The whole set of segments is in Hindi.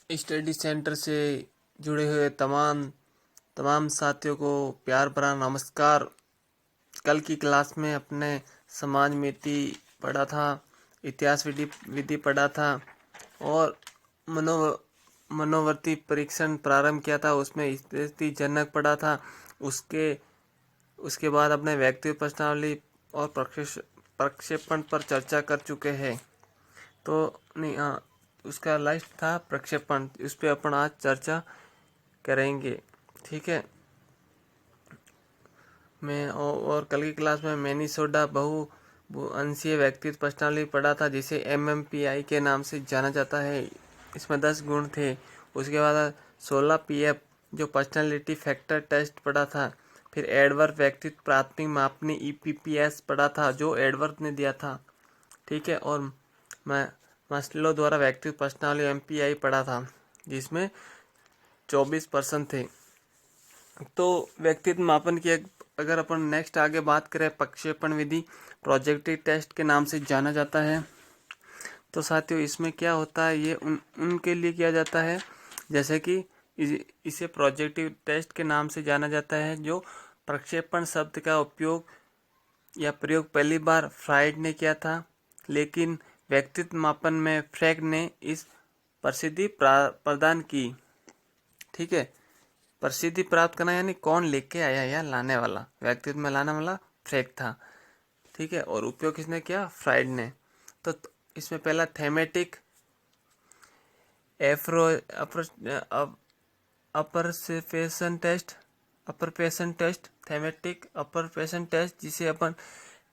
स्टडी सेंटर से जुड़े हुए तमाम तमाम साथियों को प्यार भरा नमस्कार। कल की क्लास में अपने समाज नीति पढ़ा था, इतिहास विधि विधि पढ़ा था और मनो मनोवर्ती परीक्षण प्रारंभ किया था। उसमें स्थिति जनक पढ़ा था। उसके उसके बाद अपने व्यक्तिगत प्रश्नावली और प्रक्षेपण पर चर्चा कर चुके हैं। तो नहीं, हाँ, उसका लास्ट था प्रक्षेपण। इस पे अपन आज चर्चा करेंगे, ठीक है। मैं और कल की क्लास में मिनेसोटा बहुअंशीय व्यक्तित्व प्रश्नावली पढ़ा था, जिसे MMPI के नाम से जाना जाता है। इसमें 10 गुण थे। उसके बाद 16 PF जो पर्सनालिटी फैक्टर टेस्ट पढ़ा था। फिर एडवर्ड व्यक्तित्व प्राथमिक मापनी EPPS पढ़ा था, जो एडवर्ड ने दिया था, ठीक है। और मैं मास्लो द्वारा व्यक्तित्व प्रश्नावली MPI पढ़ा था, जिसमें 24 प्रश्न थे। तो व्यक्तित्व मापन की अगर अपन नेक्स्ट आगे बात करें, प्रक्षेपण विधि प्रोजेक्टिव टेस्ट के नाम से जाना जाता है। तो साथियों, इसमें क्या होता है, ये उनके लिए किया जाता है, जैसे कि इसे प्रोजेक्टिव टेस्ट के नाम से जाना जाता है जो प्रक्षेपण शब्द का उपयोग या प्रयोग पहली बार फ्राइड ने किया था। लेकिन व्यक्तित्व मापन में फ्रैग ने इस प्रसिद्धि प्रदान की, ठीक है। प्रसिद्धि प्राप्त करना यानी कौन लेके आया या लाने वाला, व्यक्तित्व में लाने वाला फ्रैग था, ठीक है। और उपयोग किसने किया, फ्राइड ने। तो इसमें पहला thematic apperception test, thematic apperception test, जिसे अपन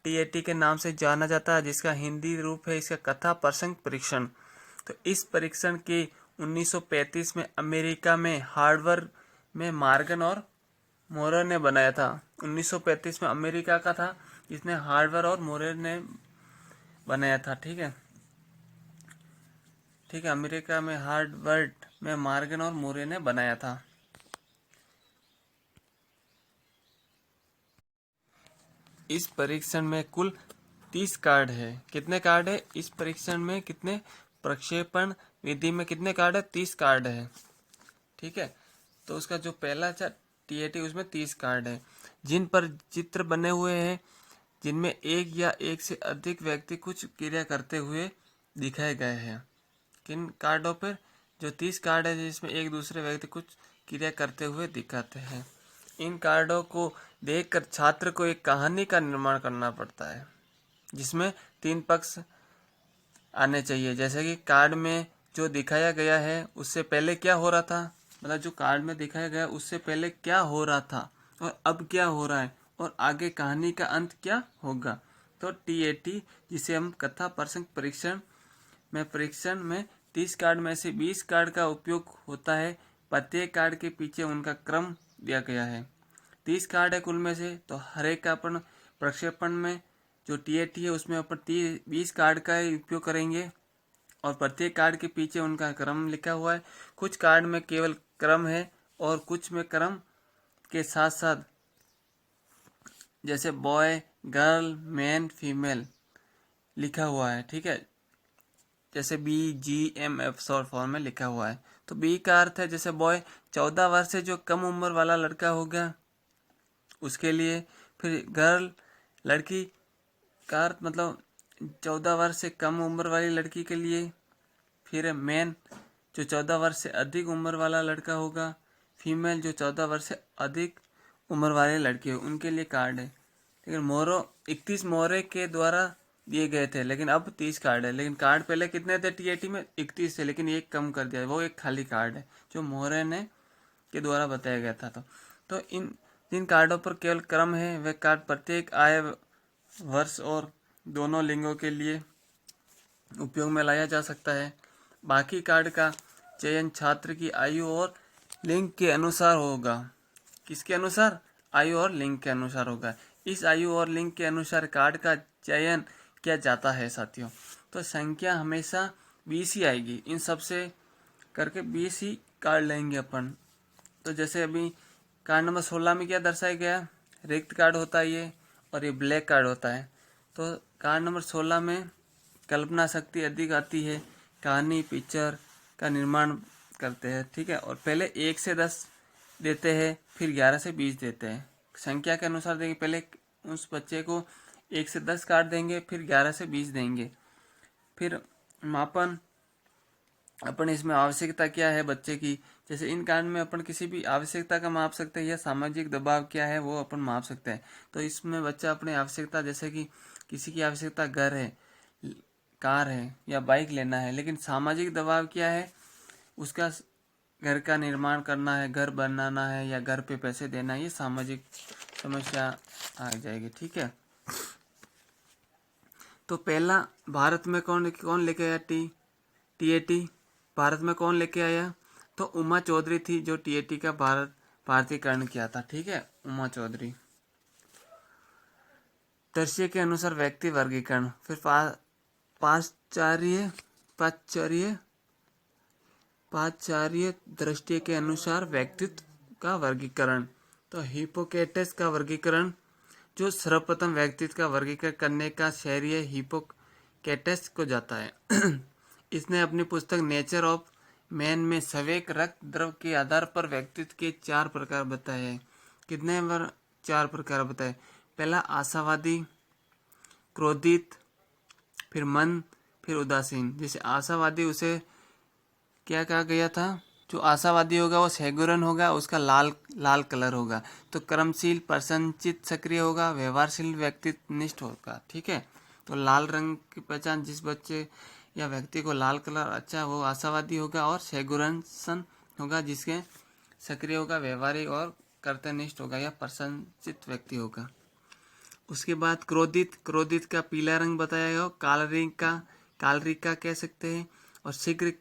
TAT के नाम से जाना जाता है, जिसका हिंदी रूप है इसका कथा प्रसंग परीक्षण। तो इस परीक्षण के 1935 में अमेरिका में हार्वर्ड में मॉर्गन और मोरे ने बनाया था। 1935 में अमेरिका का था, जिसने हार्वर्ड और मोरे ने बनाया था, ठीक है। ठीक है, अमेरिका में हार्वर्ड में मॉर्गन और मोरे ने बनाया था। इस परीक्षण में कुल 30 कार्ड है। कितने कार्ड है इस परीक्षण में, कितने प्रक्षेपण विधि में कितने कार्ड है, 30 कार्ड है, ठीक है। तो उसका जो पहला था TAT, उसमें 30 कार्ड है, जिन पर चित्र बने हुए हैं, जिनमें एक या एक से अधिक व्यक्ति कुछ क्रिया करते हुए दिखाए गए हैं। किन कार्डों पर, जो 30 कार्ड है जिसमें एक दूसरे व्यक्ति कुछ क्रिया करते हुए दिखाते हैं। इन कार्डों को देखकर छात्र को एक कहानी का निर्माण करना पड़ता है, जिसमें 3 पक्ष आने चाहिए। जैसे कि कार्ड में जो दिखाया गया है उससे पहले क्या हो रहा था, मतलब जो कार्ड में दिखाया गया उससे पहले क्या हो रहा था और अब क्या हो रहा है और आगे कहानी का अंत क्या होगा। तो TAT, जिसे हम कथा प्रसंग परीक्षण में 30 कार्ड में से 20 कार्ड का उपयोग होता है। प्रत्येक कार्ड के पीछे उनका क्रम दिया गया है। 30 कार्ड है कुल में से, तो हर एक का अपन प्रक्षेपण में जो TAT है उसमें अपन 20 कार्ड का ही उपयोग करेंगे और प्रत्येक कार्ड के पीछे उनका क्रम लिखा हुआ है। कुछ कार्ड में केवल क्रम है और कुछ में क्रम के साथ साथ जैसे बॉय, गर्ल, मैन, फीमेल लिखा हुआ है, ठीक है। जैसे BGMF शॉर्ट फॉर्म में लिखा हुआ है। तो B का अर्थ है जैसे बॉय 14 वर्ष से जो कम उम्र वाला लड़का होगा उसके लिए। फिर गर्ल, लड़की का अर्थ मतलब 14 वर्ष से कम उम्र वाली लड़की के लिए। फिर मैन, जो 14 वर्ष से अधिक उम्र वाला लड़का होगा। फीमेल, जो 14 वर्ष से अधिक उम्र वाले लड़के हो उनके लिए कार्ड है। लेकिन 31 मोरे के द्वारा दिए गए थे, लेकिन अब 30 कार्ड है। लेकिन कार्ड पहले कितने थे TAT में, 31 थे, लेकिन एक कम कर दिया, वो एक खाली कार्ड है जो मोरे ने के द्वारा बताया गया था। तो इन जिन कार्डों पर केवल क्रम है वे कार्ड प्रत्येक आय वर्ष और दोनों लिंगों के लिए उपयोग में लाया जा सकता है। बाकी कार्ड का चयन छात्र की आयु और लिंग के अनुसार होगा। किसके अनुसार, आयु और लिंग के अनुसार होगा। इस आयु और लिंग के अनुसार कार्ड का चयन किया जाता है साथियों। तो संख्या हमेशा 20 ही आएगी, इन सब से करके 20 ही कार्ड लेंगे अपन। तो जैसे अभी कार्ड नंबर 16 में क्या दर्शाया गया, रिक्त कार्ड होता है ये, और ये ब्लैक कार्ड होता है। तो कार्ड नंबर 16 में कल्पना शक्ति अधिक आती है, कहानी पिक्चर का निर्माण करते हैं, ठीक है। और पहले 1 से 10 देते हैं, फिर 11 से 20 देते हैं। संख्या के अनुसार देंगे, पहले उस बच्चे को 1 से 10 काट देंगे, फिर 11 से 20 देंगे। फिर मापन, अपन इसमें आवश्यकता क्या है बच्चे की, जैसे इन कांड में अपन किसी भी आवश्यकता का माप सकते हैं या सामाजिक दबाव क्या है वो अपन माप सकते हैं। तो इसमें बच्चा अपनी आवश्यकता, जैसे कि किसी की आवश्यकता घर है, कार है या बाइक लेना है, लेकिन सामाजिक दबाव क्या है, उसका घर का निर्माण करना है, घर बनाना है या घर पे पैसे देना है, ये सामाजिक समस्या आ जाएगी, ठीक है। तो पहला, भारत में कौन कौन लेके आया टीएटी, भारत में कौन लेके आया, तो उमा चौधरी थी जो टीएटी का भारतीयकरण किया था, ठीक है, उमा चौधरी। दृश्य के अनुसार व्यक्ति वर्गीकरण, फिर पाश्चार्य दृष्टि के अनुसार व्यक्तित्व का वर्गीकरण। तो हिपोक्रेटस का वर्गीकरण, जो सर्वप्रथम व्यक्तित्व का वर्गीकरण करने का श्रेय हिपोक्रेटस को जाता है। इसने अपनी पुस्तक नेचर ऑफ मैन में संवेग रक्त द्रव के आधार पर व्यक्तित्व के 4 प्रकार बताए हैं। कितने बार 4 प्रकार बताए, पहला आशावादी, क्रोधित, फिर मन, फिर उदासीन। जैसे आशावादी, उसे क्या कहा गया था, जो आशावादी होगा वो सैगुरन होगा, उसका लाल लाल कलर होगा। तो कर्मशील, प्रसन्नचित्त, सक्रिय होगा, व्यवहारशील, व्यक्तिनिष्ठ होगा, ठीक है। तो लाल रंग की पहचान, जिस बच्चे या व्यक्ति को लाल कलर अच्छा, वो आशावादी होगा, और सैगुरन होगा जिसके सक्रिय होगा, व्यवहारिक और कर्तव्यनिष्ठ होगा या प्रसन्नचित्त व्यक्ति होगा। उसके बाद क्रोधित का पीला रंग बताया गया, कालरिक का कह सकते हैं। और शीघ्र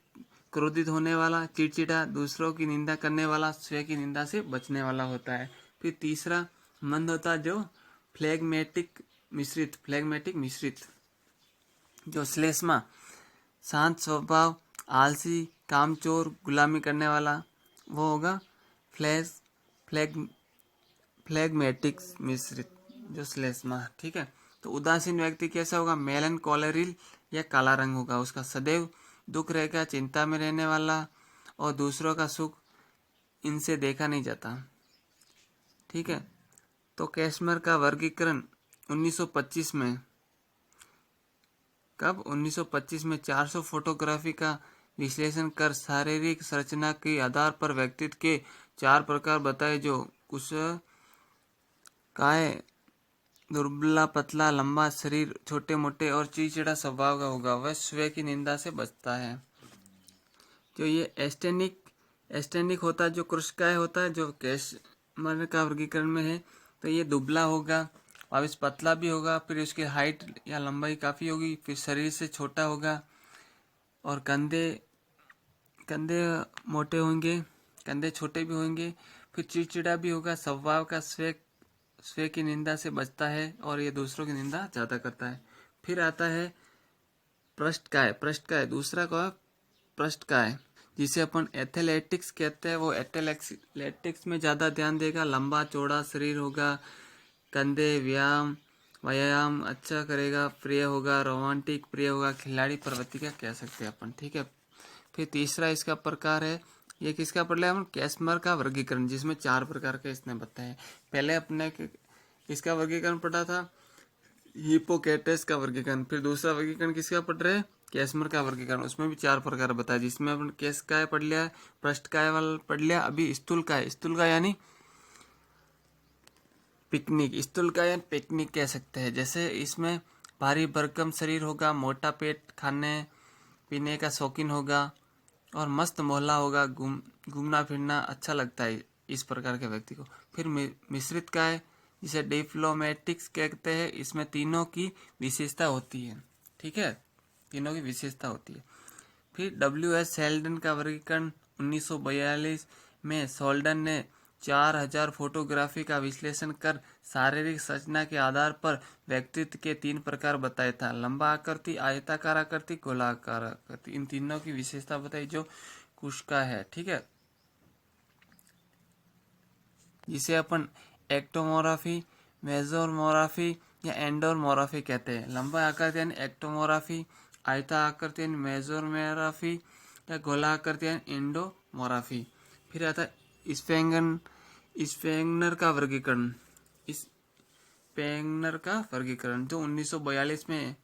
क्रोधित होने वाला, चिड़चिड़ा, दूसरों की निंदा करने वाला, स्वयं की निंदा से बचने वाला होता है। फिर तीसरा मंद होता है, जो फ्लेगमेटिक मिश्रित, जो श्लेष्मा, शांत स्वभाव, आलसी, कामचोर, गुलामी करने वाला, वो होगा फ्लेगमेटिक मिश्रित, जो श्लेष्मा, ठीक है। तो उदासीन व्यक्ति कैसा होगा, मेलनकोलिक या काला रंग होगा, उसका सदैव दुख रहेगा, चिंता में रहने वाला, और दूसरों का सुख इनसे देखा नहीं जाता, ठीक है। तो कैस्मर का वर्गीकरण 1925 में, कब, 1925 में 400 फोटोग्राफी का विश्लेषण कर शारीरिक संरचना के आधार पर व्यक्तित्व के 4 प्रकार बताए, जो कुछ काय, दुर्बला, पतला, लंबा शरीर, छोटे मोटे और चिड़चिड़ा स्वभाव का होगा, वह स्वयं की निंदा से बचता है। जो ये एस्टेनिक होता है, जो कृष्णकाय होता है, जो कैस्मर का वर्गीकरण में है, तो ये दुबला होगा, और इस पतला भी होगा, फिर उसकी हाइट या लंबाई काफ़ी होगी, फिर शरीर से छोटा होगा, और कंधे मोटे होंगे, कंधे छोटे भी होंगे, फिर चिड़चिड़ा भी होगा, स्वभाव का स्वयं की निंदा से बचता है, और ये दूसरों की निंदा ज़्यादा करता है। फिर आता है पृष्ठकाय, दूसरा का पृष्ठकाय, जिसे अपन एथलेटिक्स कहते हैं, वो एथलेटिक्स में ज़्यादा ध्यान देगा, लंबा चौड़ा शरीर होगा, कंधे, व्यायाम अच्छा करेगा, प्रिय होगा, रोमांटिक प्रिय होगा, खिलाड़ी प्रवृत्ति का कह सकते हैं अपन, ठीक है। फिर तीसरा इसका प्रकार है, ये किसका पढ़ लिया हम, कैस्मर का वर्गीकरण, जिसमें 4 प्रकार के इसने बताए। पहले अपने इसका वर्गीकरण पढ़ा था, हिपोक्रेटस का वर्गीकरण। फिर दूसरा वर्गीकरण किसका पढ़ रहे हैं, कैस्मर का वर्गीकरण, उसमें भी 4 प्रकार बताया, जिसमें अपन कैस्मर पढ़ लिया, पृष्ठकाय वाला पढ़ लिया, अभी स्थूलकाय यानी पिकनिक कह सकते हैं। जैसे इसमें भारी भरकम शरीर होगा, मोटा पेट, खाने पीने का शौकीन होगा, और मस्त मोहल्ला होगा, घूमना फिरना अच्छा लगता है इस प्रकार के व्यक्ति को। फिर मिश्रित काय, जिसे डिप्लोमेटिक्स कहते हैं, इसमें तीनों की विशेषता होती है, ठीक है, तीनों की विशेषता होती है। फिर W.S. सेल्डन का वर्गीकरण 1942 में सोल्डन ने 4000 फोटोग्राफी का विश्लेषण कर शारीरिक संरचना के आधार पर व्यक्तित्व के 3 प्रकार बताया था, लंबा आकृति, आयताकार आकृति, गोलाकार आकृति। इन तीनों की विशेषता बताई, जो कुशका है, ठीक है, जिसे अपन एक्टोमोराफी, मेजोमोराफी या एंडोमोराफी कहते हैं। लंबा आकृति यानी एक्टोमोराफी, आयता आकृति यानी मेजोमोराफी, या गोलाकृति यानी एंडोमॉर्फी। फिर आता है स्पेंगनर का वर्गीकरण। स्पेंगनर का वर्गीकरण जो 1942 में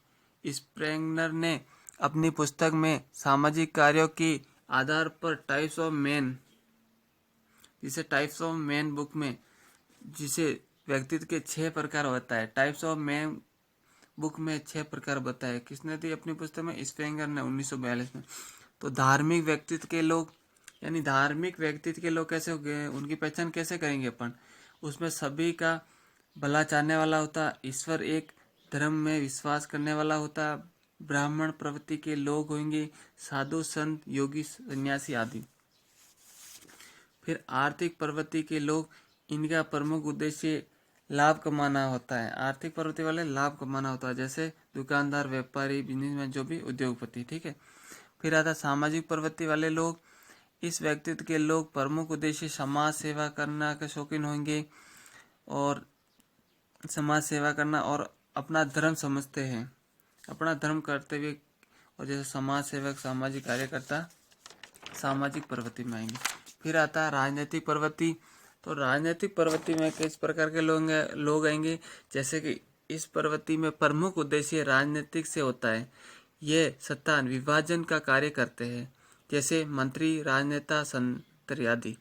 स्पेंगनर ने अपनी पुस्तक में सामाजिक कार्यों की आधार पर टाइप्स ऑफ मैन, जिसे टाइप्स ऑफ मैन बुक में, जिसे व्यक्तित्व के 6 प्रकार होता है, टाइप्स ऑफ मैन बुक में 6 प्रकार बताए। किसने दी अपनी पुस्तक में? स्पेंगर ने 1942 में। तो धार्मिक व्यक्तित्व के लोग, यानी धार्मिक व्यक्तित्व के लोग कैसे हो गए, उनकी पहचान कैसे करेंगे अपन? उसमें सभी का भला चाहने वाला होता, ईश्वर एक धर्म में विश्वास करने वाला होता, ब्राह्मण प्रवृत्ति के लोग होंगे, साधु संत योगी सन्यासी आदि। फिर आर्थिक प्रवृत्ति के लोग, इनका प्रमुख उद्देश्य लाभ कमाना होता है। आर्थिक प्रवृत्ति वाले लाभ कमाना होता है, जैसे दुकानदार, व्यापारी, बिजनेसमैन, जो भी उद्योगपति, ठीक है। फिर आता सामाजिक प्रवृत्ति वाले लोग, इस व्यक्तित्व के लोग प्रमुख उद्देश्य समाज सेवा करना के शौकीन होंगे और समाज सेवा करना और अपना धर्म समझते हैं, अपना धर्म करते हुए, और जैसे समाज सेवक, सामाजिक कार्यकर्ता सामाजिक प्रवृत्ति में आएंगे। फिर आता है राजनीतिक प्रवृत्ति। तो राजनीतिक प्रवृत्ति में किस प्रकार के लोग आएंगे, जैसे कि इस प्रवृत्ति में प्रमुख उद्देश्य राजनीतिक से होता है, ये सत्ता विभाजन का कार्य करते हैं, जैसे मंत्री, राजनेता, संतरी आदि।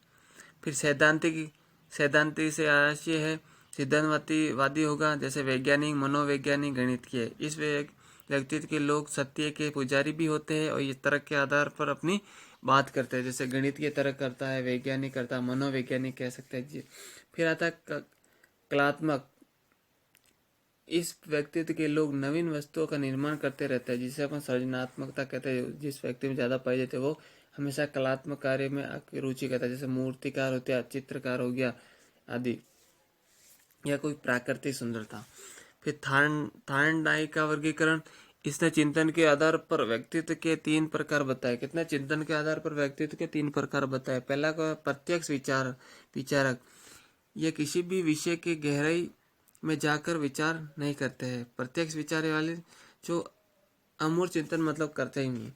फिर सैद्धांतिक से आशय है सिद्धांतवादी होगा, जैसे वैज्ञानिक, मनोवैज्ञानिक, गणित के। इस व्यक्तित्व के लोग सत्य के पुजारी भी होते हैं और इस तरह के आधार पर अपनी बात करते हैं, जैसे गणित की तरह करता है, वैज्ञानिक करता है, मनोवैज्ञानिक कह सकते हैं जी। फिर आता है कलात्मक। इस व्यक्तित्व के लोग नवीन वस्तुओं का निर्माण करते रहते हैं, जिसे अपन सृजनात्मकता कहते हैं। जिस व्यक्ति में ज़्यादा पाई जाती है वो हमेशा कलात्मक कार्य में रुचि करता है, जैसे मूर्तिकार होते हैं, चित्रकार हो गया आदि, या कोई प्राकृतिक सुंदरता। फिर थार्नडाइक का वर्गीकरण, इसने चिंतन के आधार पर व्यक्तित्व के 3 प्रकार बताए। कितने चिंतन के आधार पर व्यक्तित्व के 3 प्रकार बताए। पहला का प्रत्यक्ष विचारक, ये किसी भी विषय की गहराई में जाकर विचार नहीं करते हैं। प्रत्यक्ष विचार वाले जो अमूर्त चिंतन मतलब करते ही नहीं।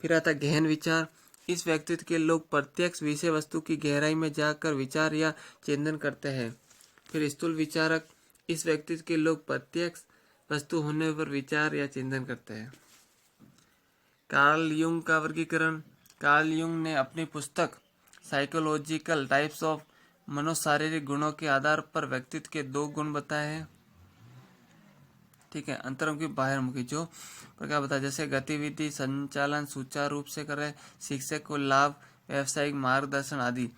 फिर आता गहन विचार, इस व्यक्तित्व के लोग प्रत्यक्ष विषय वस्तु की गहराई में जाकर विचार या चिंतन करते हैं। फिर स्थूल विचारक, इस व्यक्तित्व के लोग प्रत्यक्ष वस्तु होने पर विचार या चिंतन करते हैं। कार्ल युंग का वर्गीकरण, कार्ल युंग ने अपनी पुस्तक साइकोलॉजिकल टाइप्स ऑफ मनोशारीरिक गुणों के आधार पर व्यक्तित्व के 2 गुण बताए हैं, ठीक है। अंतर्मुखी, बाह्यमुखी, जो प्रकार बताया, जैसे गतिविधि संचालन सुचारू रूप से करे, शिक्षक को लाभ, व्यावसायिक मार्गदर्शन आदि।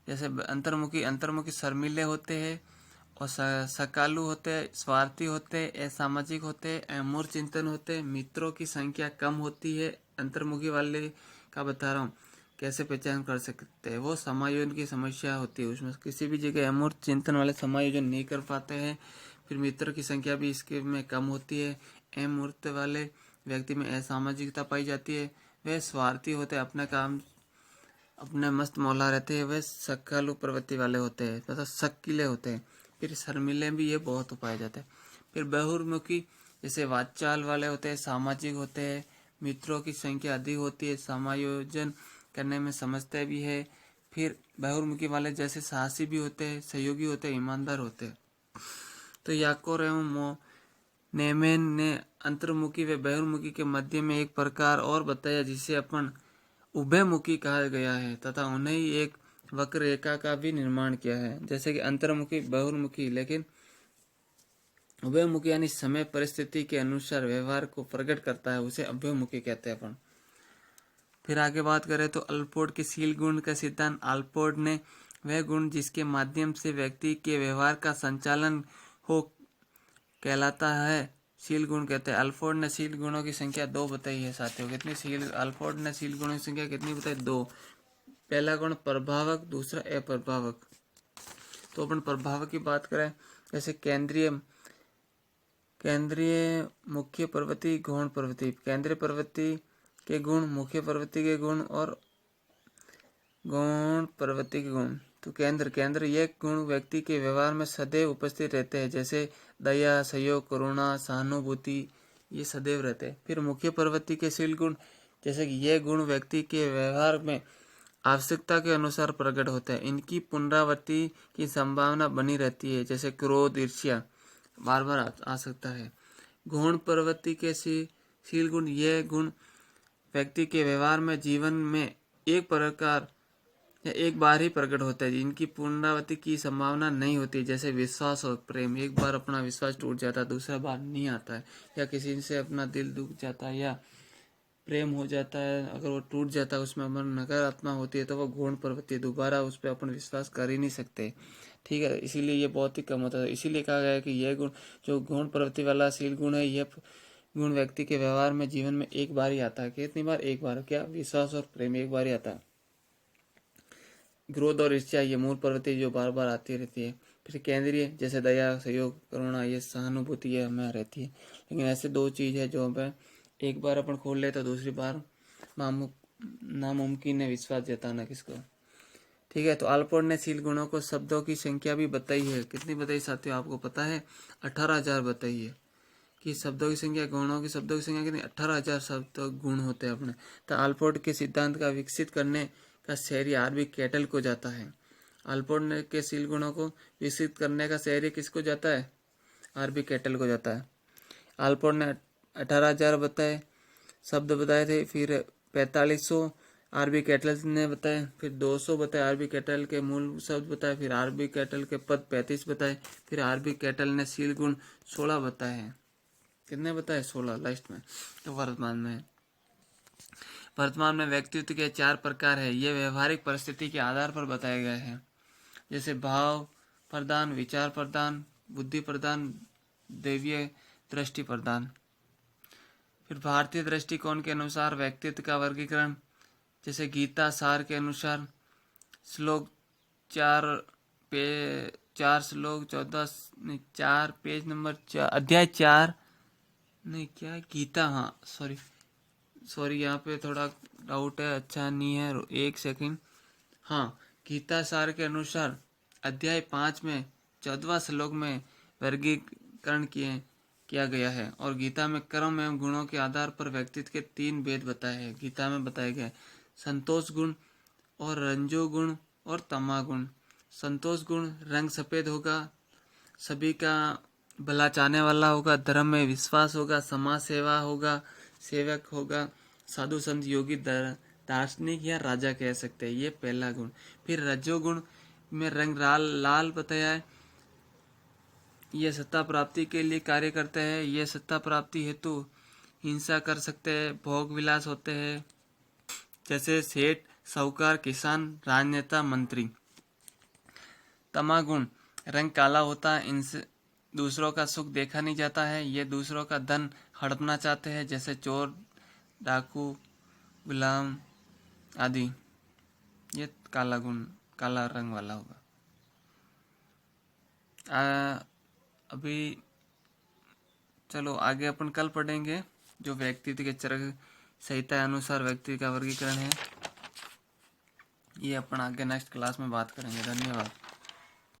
जैसे अंतर्मुखी शर्मीले होते हैं और सकालू होते हैं, स्वार्थी होते हैं, असामाजिक होते हैं, अमूर्त चिंतन होते हैं, मित्रों की संख्या कम होती है। अंतर्मुखी वाले का बता रहा हूँ कैसे पहचान कर सकते हैं, वो समायोजन की समस्या होती है, उसमें किसी भी जगह अमूर्त चिंतन वाले समायोजन नहीं कर पाते हैं। फिर मित्र की संख्या भी इसके में कम होती है। अमूर्त वाले व्यक्ति में असामाजिकता पाई जाती है, वे स्वार्थी होते हैं, अपना काम अपने मस्त मौला रहते हैं, वे सकालू प्रवृत्ति वाले होते हैं, मतलब शकीले होते हैं। फिर शर्मिले भी ये बहुत पाए जाते हैं। फिर बहुमुखी, जैसे वाचाल वाले होते हैं, सामाजिक होते हैं, मित्रों की संख्या अधिक होती है, समायोजन करने में समझते भी है। फिर बहुमुखी वाले जैसे साहसी भी होते हैं, सहयोगी होते हैं, ईमानदार होते हैं। तो याकोब एवं नेमेन ने अंतर्मुखी व बहिर्मुखी के मध्य में एक प्रकार और बताया, जिसे अपन उभयमुखी कहा गया है, तथा उन्हें ही एक वक्र रेखा का भी निर्माण किया है। जैसे कि अंतर्मुखी, बहुमुखी, लेकिन उभयमुखी यानी समय परिस्थिति के अनुसार व्यवहार को प्रकट करता है, उसे उभयमुखी कहते हैं अपन। फिर आगे बात करें तो अल्पोर्ट के शील गुण का सिद्धांत। अल्पोर्ट ने वह गुण जिसके माध्यम से व्यक्ति के व्यवहार का संचालन हो कहलाता है शील गुण कहते हैं। अल्फोर्ड ने शील गुणों की संख्या 2 बताई है साथियों। कितनी अल्फोर्ड ने शील गुणों की संख्या कितनी बताई? 2। पहला गुण प्रभावक, दूसरा अप्रभावक। तो अपन प्रभावक की बात करें, जैसे केंद्रीय मुख्य प्रवृत्ति, गौण प्रवृत्ति। केंद्रीय प्रवृत्ति के गुण, मुख्य प्रवृत्ति के गुण और गौण प्रवृत्ति के गुण। तो केंद्र ये गुण व्यक्ति के व्यवहार में सदैव उपस्थित रहते हैं, जैसे दया, सहयोग, करुणा, सहानुभूति, ये सदैव रहते हैं। फिर मुख्य प्रवृत्ति के शील गुण, जैसे कि ये गुण व्यक्ति के व्यवहार में आवश्यकता के अनुसार प्रकट होते हैं। इनकी पुनरावृत्ति की संभावना बनी रहती है, जैसे क्रोध, ईर्ष्या बार बार आ सकता है। गुण प्रवृत्ति के शील गुण, यह गुण व्यक्ति के व्यवहार में जीवन में एक प्रकार या एक बार ही प्रकट होता है। इनकी पुनरावृत्ति की संभावना नहीं होती, जैसे विश्वास और प्रेम। एक बार अपना विश्वास टूट जाता है, दूसरा बार नहीं आता है। या किसी से अपना दिल दुख जाता है या प्रेम हो जाता है, अगर वो टूट जाता है, उसमें मन नकारात्मक होती है, तो वो गुण प्रवृत्ति दोबारा उस पर अपन विश्वास कर ही नहीं सकते। ठीक है, इसीलिए ये बहुत ही कम होता है। इसीलिए कहा गया है कि यह गुण, जो गुण प्रवृत्ति वाला शील गुण है, यह गुण व्यक्ति के व्यवहार में जीवन में एक बार ही आता है। कितनी बार? एक बार। क्या? विश्वास और प्रेम एक बार ही आता है। क्रोध और ईर्ष्या, ये मूल प्रवृत्ति जो बार बार आती रहती है। फिर केंद्रीय, जैसे दया, सहयोग, करुणा, ये सहानुभूति, ये हमें रहती है। लेकिन ऐसे दो चीज़ है जो हमें एक बार अपन खोल ले तो दूसरी बार नामुमकिन है विश्वास जताना किसको। ठीक है, तो आल्पोर्ट ने शील गुणों को शब्दों की संख्या भी बताई है। कितनी बताई साथियों, आपको पता है? 18,000 बताई है कि शब्दों की संख्या, गुणों की शब्दों की संख्या कितनी? 18,000 शब्द गुण होते हैं अपने। तो आल्पोर्ट के सिद्धांत का विकसित करने का श्रेय आरबी कैटल को जाता है। आल्पोर्ट के शील गुणों को विकसित करने का श्रेय किसको जाता है? आरबी कैटल को जाता है। आल्पोर्ट ने 18,000 बताए शब्द बताए थे, फिर 4500 आरबी कैटल ने बताए, फिर 200 बताए आरबी कैटल के मूल शब्द बताए, फिर आरबी कैटल के पद 35 बताए, फिर आरबी कैटल ने शील गुण 16 बताए हैं। कितने बताए? 16 लास्ट में। तो वर्तमान में व्यक्तित्व के 4 प्रकार है। ये व्यवहारिक परिस्थिति के आधार पर बताए गए हैं, जैसे भाव प्रदान, विचार प्रदान, बुद्धि प्रदान, दैवीय दृष्टि प्रदान। फिर भारतीय दृष्टिकोण के अनुसार व्यक्तित्व का वर्गीकरण, जैसे गीता सार के अनुसार श्लोक 4 श्लोक 14 4 पेज नंबर 4 अध्याय 4 नहीं क्या गीता, हाँ सॉरी यहाँ पे थोड़ा डाउट है, अच्छा नहीं है, एक सेकंड। हाँ, गीता सार के अनुसार अध्याय 5 में 14वां श्लोक में वर्गीकरण किया गया है, और गीता में कर्म एवं गुणों के आधार पर व्यक्तित्व के 3 भेद बताए हैं। गीता में बताए गए संतोष गुण और रंजो गुण और तमा गुण। संतोष गुण, रंग सफेद होगा, सभी का भला चाहने वाला होगा, धर्म में विश्वास होगा, समाज सेवा होगा, सेवक होगा, साधु संत योगी दार्शनिक या राजा कह सकते हैं। ये पहला गुण। फिर रजोगुण में रंग लाल बताया है, ये सत्ता प्राप्ति के लिए कार्य करते हैं। ये सत्ता प्राप्ति हेतु हिंसा कर सकते हैं, भोग विलास होते हैं, जैसे सेठ, साहूकार, किसान, राजनेता, मंत्री। तमागुण, रंग काला होता है, इनसे दूसरों का सुख देखा नहीं जाता है। ये दूसरों का धन हड़पना चाहते हैं, जैसे चोर, डाकू, गुलाम आदि। ये काला गुण, काला रंग वाला होगा। अभी चलो आगे अपन कल पढ़ेंगे जो व्यक्तित्व के चरक संहिता अनुसार व्यक्ति का वर्गीकरण है। ये अपन आगे नेक्स्ट क्लास में बात करेंगे। धन्यवाद।